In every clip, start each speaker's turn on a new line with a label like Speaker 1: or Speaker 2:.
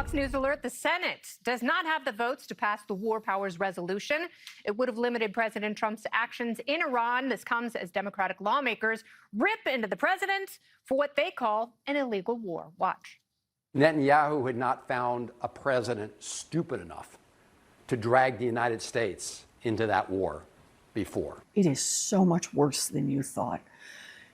Speaker 1: Fox News alert, the Senate does not have the votes to pass the War Powers Resolution. It would have limited President Trump's actions in Iran. This comes as Democratic lawmakers rip into the president for what they call an illegal war. Watch.
Speaker 2: Netanyahu had not found a president stupid enough to drag the United States into that war before.
Speaker 3: It is so much worse than you thought.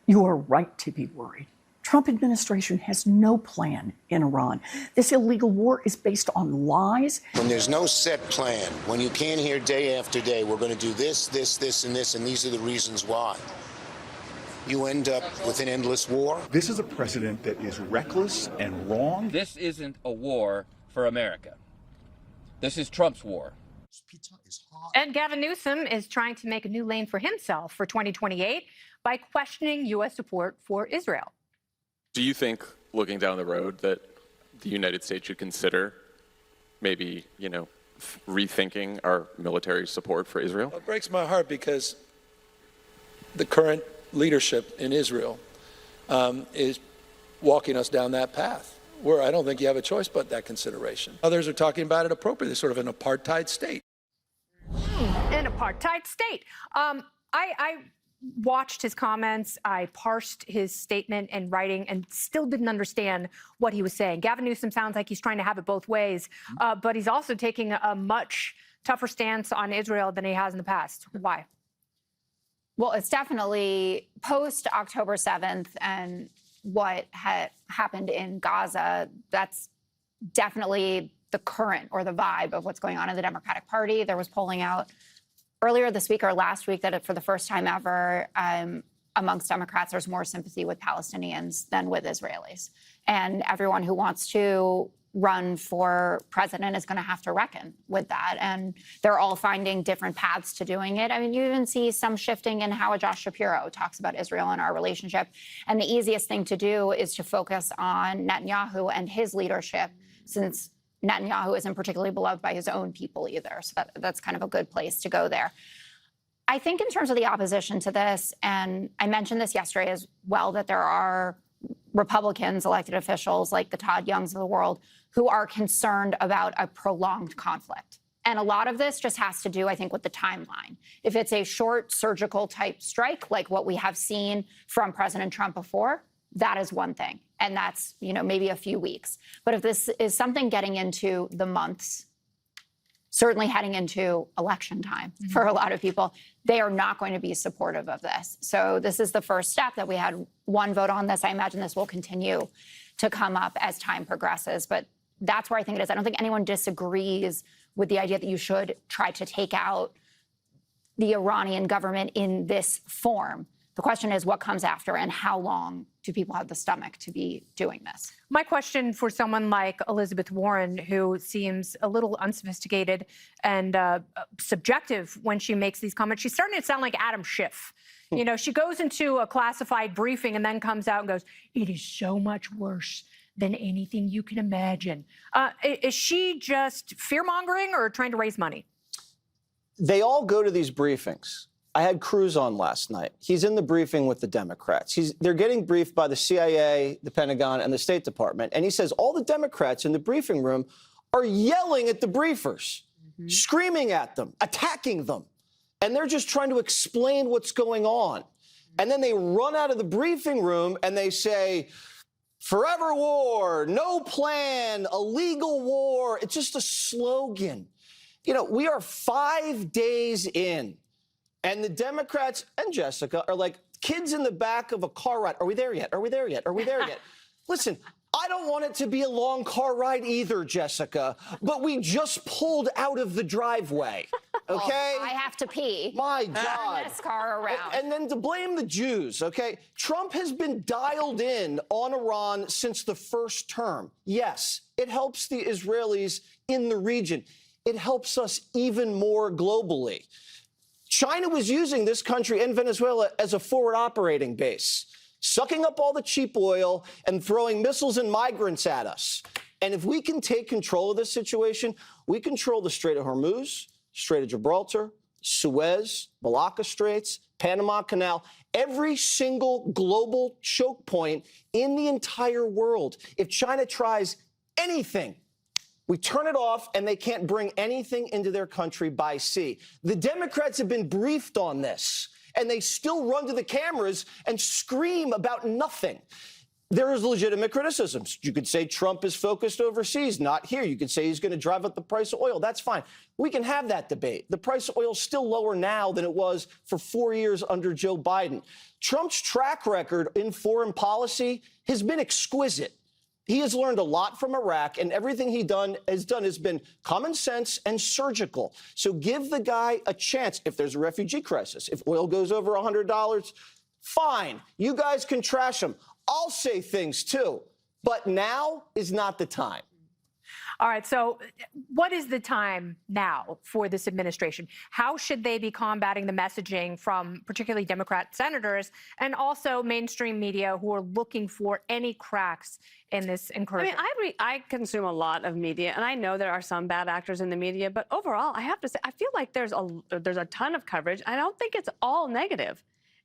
Speaker 3: You are right to be worried. Trump administration has no plan in Iran. This illegal war is based on lies.
Speaker 4: When there's no set plan, when you can't hear day after day, we're going to do this, this, this, and this, and these are the reasons why, you end up with an endless war.
Speaker 5: This is a president that is reckless and wrong.
Speaker 6: This isn't a war for America. This is Trump's war.
Speaker 1: And Gavin Newsom is trying to make a new lane for himself for 2028 by questioning U.S. support for Israel.
Speaker 7: Do you think, looking down the road, that the United States should consider maybe, rethinking our military support for Israel?
Speaker 8: It breaks my heart because the current leadership in Israel is walking us down that path, where I don't think you have a choice but that consideration. Others are talking about it appropriately, sort of an apartheid state.
Speaker 1: An apartheid state. I watched his comments. I parsed his statement in writing and still didn't understand what he was saying. Gavin Newsom sounds like he's trying to have it both ways, but he's also taking a much tougher stance on Israel than he has in the past. Why?
Speaker 9: Well, it's definitely post-October 7th and what had happened in Gaza. That's definitely the current or the vibe of what's going on in the Democratic Party. There was polling out earlier this week or last week that for the first time ever, amongst Democrats, there's more sympathy with Palestinians than with Israelis. And everyone who wants to run for president is going to have to reckon with that. And they're all finding different paths to doing it. I mean, you even see some shifting in how Josh Shapiro talks about Israel and our relationship. And the easiest thing to do is to focus on Netanyahu and his leadership, since Netanyahu isn't particularly beloved by his own people either. So that's kind of a good place to go there. I think in terms of the opposition to this, and I mentioned this yesterday as well, that there are Republicans, elected officials like the Todd Youngs of the world, who are concerned about a prolonged conflict. And a lot of this just has to do, I think, with the timeline. If it's a short surgical type strike, like what we have seen from President Trump before, that is one thing. And that's, maybe a few weeks. But if this is something getting into the months, certainly heading into election time for a lot of people, they are not going to be supportive of this. So this is the first step that we had one vote on this. I imagine this will continue to come up as time progresses. But that's where I think it is. I don't think anyone disagrees with the idea that you should try to take out the Iranian government in this form. The question is what comes after and how long do people have the stomach to be doing this?
Speaker 1: My question for someone like Elizabeth Warren, who seems a little unsophisticated and subjective when she makes these comments, she's starting to sound like Adam Schiff. She goes into a classified briefing and then comes out and goes, "It is so much worse than anything you can imagine." Is she just fear-mongering or trying to raise money?
Speaker 10: They all go to these briefings. I had Cruz on last night. He's in the briefing with the Democrats. They're getting briefed by the CIA, the Pentagon, and the State Department. And he says all the Democrats in the briefing room are yelling at the briefers, screaming at them, attacking them. And they're just trying to explain what's going on. And then they run out of the briefing room and they say, "Forever war, no plan, illegal war." It's just a slogan. We are 5 days in. And the Democrats and Jessica are like kids in the back of a car ride. Are we there yet? Are we there yet? Are we there yet? Listen, I don't want it to be a long car ride either, Jessica, but we just pulled out of the driveway, okay?
Speaker 9: Well, I have to pee.
Speaker 10: My God.
Speaker 9: Turn this car around.
Speaker 10: And then to blame the Jews, okay? Trump has been dialed in on Iran since the first term. Yes, it helps the Israelis in the region. It helps us even more globally. China was using this country and Venezuela as a forward operating base, sucking up all the cheap oil and throwing missiles and migrants at us. And if we can take control of this situation, we control the Strait of Hormuz, Strait of Gibraltar, Suez, Malacca Straits, Panama Canal, every single global choke point in the entire world. If China tries anything, We turn it off, and they can't bring anything into their country by sea. The Democrats have been briefed on this, and they still run to the cameras and scream about nothing. There is legitimate criticisms. You could say Trump is focused overseas, not here. You could say he's going to drive up the price of oil. That's fine. We can have that debate. The price of oil is still lower now than it was for 4 years under Joe Biden. Trump's track record in foreign policy has been exquisite. He has learned a lot from Iraq, and everything he has been common sense and surgical. So give the guy a chance. If there's a refugee crisis, if oil goes over $100, fine. You guys can trash him. I'll say things too, but now is not the time.
Speaker 1: All right, so what is the time now for this administration? How should they be combating the messaging from particularly Democrat senators and also mainstream media who are looking for any cracks in this incursion?
Speaker 11: I mean, I consume a lot of media, and I know there are some bad actors in the media, but overall, I have to say, I feel like there's a ton of coverage. I don't think it's all negative.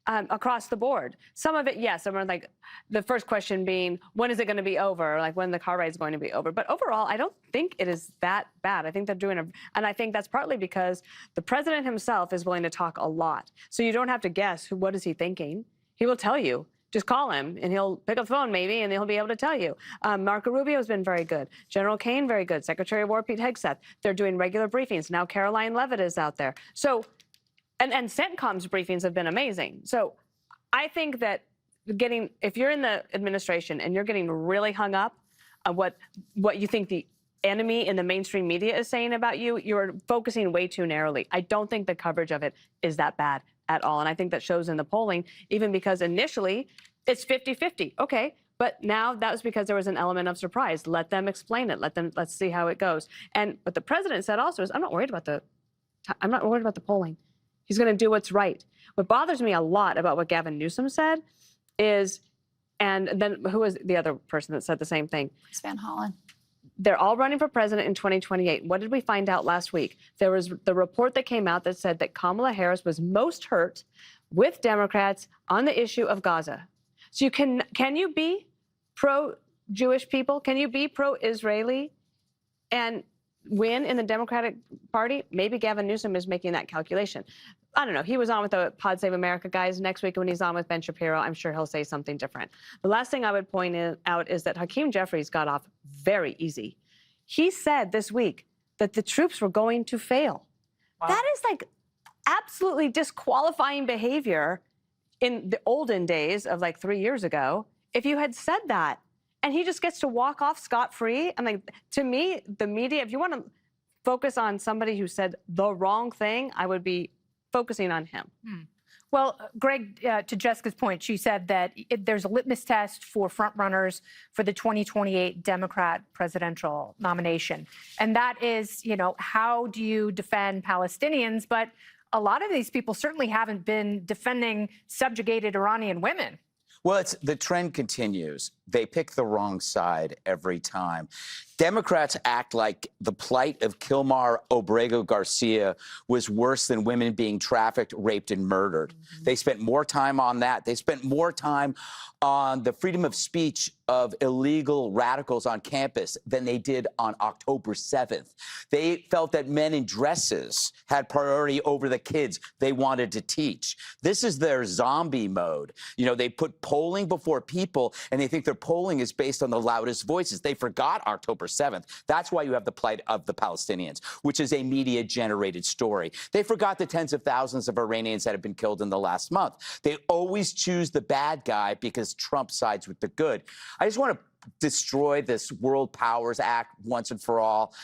Speaker 11: Across the board. Some of it, yes. Some are like the first question being, when is it going to be over? Like when the car ride is going to be over. But overall, I don't think it is that bad. I think they're doing and I think that's partly because the president himself is willing to talk a lot. So you don't have to guess what is he thinking. He will tell you. Just call him, and he'll pick up the phone maybe, and he'll be able to tell you. Marco Rubio has been very good. General Kane, very good. Secretary of War Pete Hegseth. They're doing regular briefings. Now Caroline Leavitt is out there. So. And CENTCOM's briefings have been amazing. So I think that if you're in the administration and you're getting really hung up on what you think the enemy in the mainstream media is saying about you, you're focusing way too narrowly. I don't think the coverage of it is that bad at all. And I think that shows in the polling, even because initially it's 50-50. Okay. But now that was because there was an element of surprise. Let them explain it. Let's see how it goes. And what the president said also is, I'm not worried about the polling. He's going to do what's right. What bothers me a lot about what Gavin Newsom said is, and then who was the other person that said the same thing?
Speaker 9: Van Hollen.
Speaker 11: They're all running for president in 2028. What did we find out last week? There was the report that came out that said that Kamala Harris was most hurt with Democrats on the issue of Gaza. So can you be pro-Jewish people? Can you be pro-Israeli and win in the Democratic Party? Maybe Gavin Newsom is making that calculation. I don't know. He was on with the Pod Save America guys. Next week when he's on with Ben Shapiro, I'm sure he'll say something different. The last thing I would point out is that Hakeem Jeffries got off very easy. He said this week that the troops were going to fail. Wow. That is like absolutely disqualifying behavior in the olden days of like 3 years ago. If you had said that, and he just gets to walk off scot-free. And like, to me, the media, if you want to focus on somebody who said the wrong thing, I would be focusing on him.
Speaker 1: Well, Greg, to Jessica's point, she said that there's a litmus test for frontrunners for the 2028 Democrat presidential nomination. And that is, how do you defend Palestinians? But a lot of these people certainly haven't been defending subjugated Iranian women.
Speaker 12: Well, the trend continues. They pick the wrong side every time. Democrats act like the plight of Kilmar Obrego Garcia was worse than women being trafficked, raped, and murdered. They spent more time on that. They spent more time on the freedom of speech of illegal radicals on campus than they did on October 7th. They felt that men in dresses had priority over the kids they wanted to teach. This is their zombie mode. They put polling before people, and they think their polling is based on the loudest voices. They forgot October 7th. That's why you have the plight of the Palestinians, which is a media-generated story. They forgot the tens of thousands of Iranians that have been killed in the last month. They always choose the bad guy because Trump sides with the good. I just want to destroy this World Powers Act once and for all.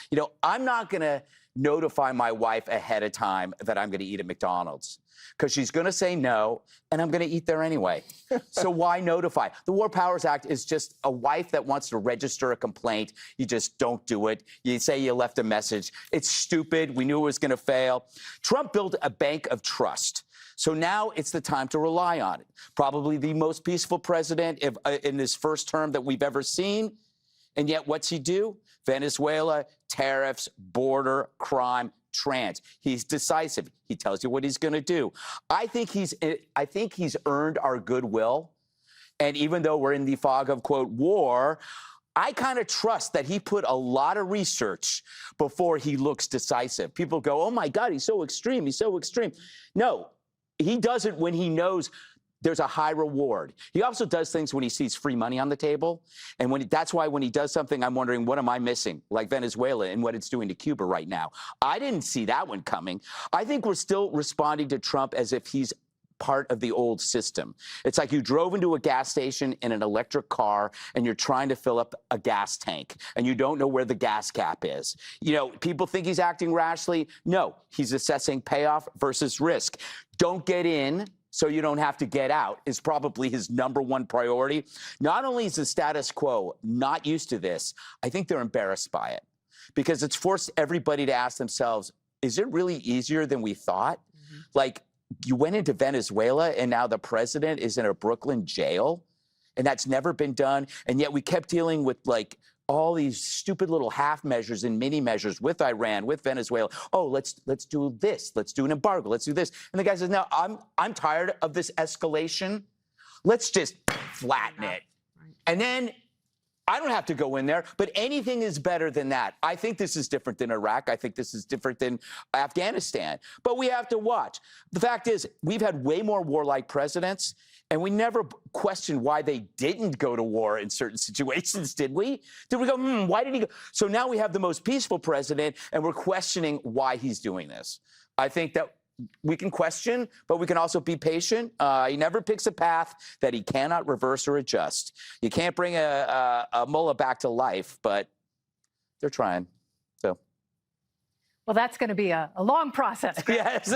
Speaker 12: I'm not going to notify my wife ahead of time that I'm going to eat at McDonald's, because she's going to say no, and I'm going to eat there anyway. So why notify? The War Powers Act is just a wife that wants to register a complaint. You just don't do it. You say you left a message. It's stupid. We knew it was going to fail. Trump built a bank of trust. So now it's the time to rely on it. Probably the most peaceful president in his first term that we've ever seen. And yet what's he do? Venezuela, tariffs, border, crime, trans. He's decisive. He tells you what he's going to do. I think he's earned our goodwill. And even though we're in the fog of, quote, war, I kind of trust that he put a lot of research before he looks decisive. People go, oh my God, he's so extreme. He's so extreme. No, he does it when he knows there's a high reward. He also does things when he sees free money on the table. And that's why when he does something, I'm wondering, what am I missing? Like Venezuela and what it's doing to Cuba right now. I didn't see that one coming. I think we're still responding to Trump as if he's part of the old system. It's like you drove into a gas station in an electric car and you're trying to fill up a gas tank and you don't know where the gas cap is. You know, people think he's acting rashly. No, he's assessing payoff versus risk. Don't get in so you don't have to get out is probably his #1 priority. Not only is the status quo not used to this, I think they're embarrassed by it because it's forced everybody to ask themselves, is it really easier than we thought? Like, you went into Venezuela and now the president is in a Brooklyn jail and that's never been done. And yet we kept dealing with like all these stupid little half measures and mini measures with Iran, with Venezuela. Oh, let's do this. Let's do an embargo. Let's do this. And the guy says, no, I'm tired of this escalation. Let's just flatten it. And then I don't have to go in there, but anything is better than that. I think this is different than Iraq. I think this is different than Afghanistan. But we have to watch. The fact is, we've had way more warlike presidents, and we never questioned why they didn't go to war in certain situations, did we? Did we go, why did he go? So now we have the most peaceful president, and we're questioning why he's doing this. I think that we can question, but we can also be patient. He never picks a path that he cannot reverse or adjust. You can't bring a mullah back to life, but they're trying. So,
Speaker 1: well, that's going to be a long process.
Speaker 12: Yes.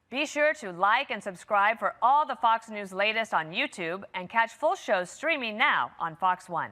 Speaker 11: Be sure to like and subscribe for all the Fox News latest on YouTube and catch full shows streaming now on Fox One.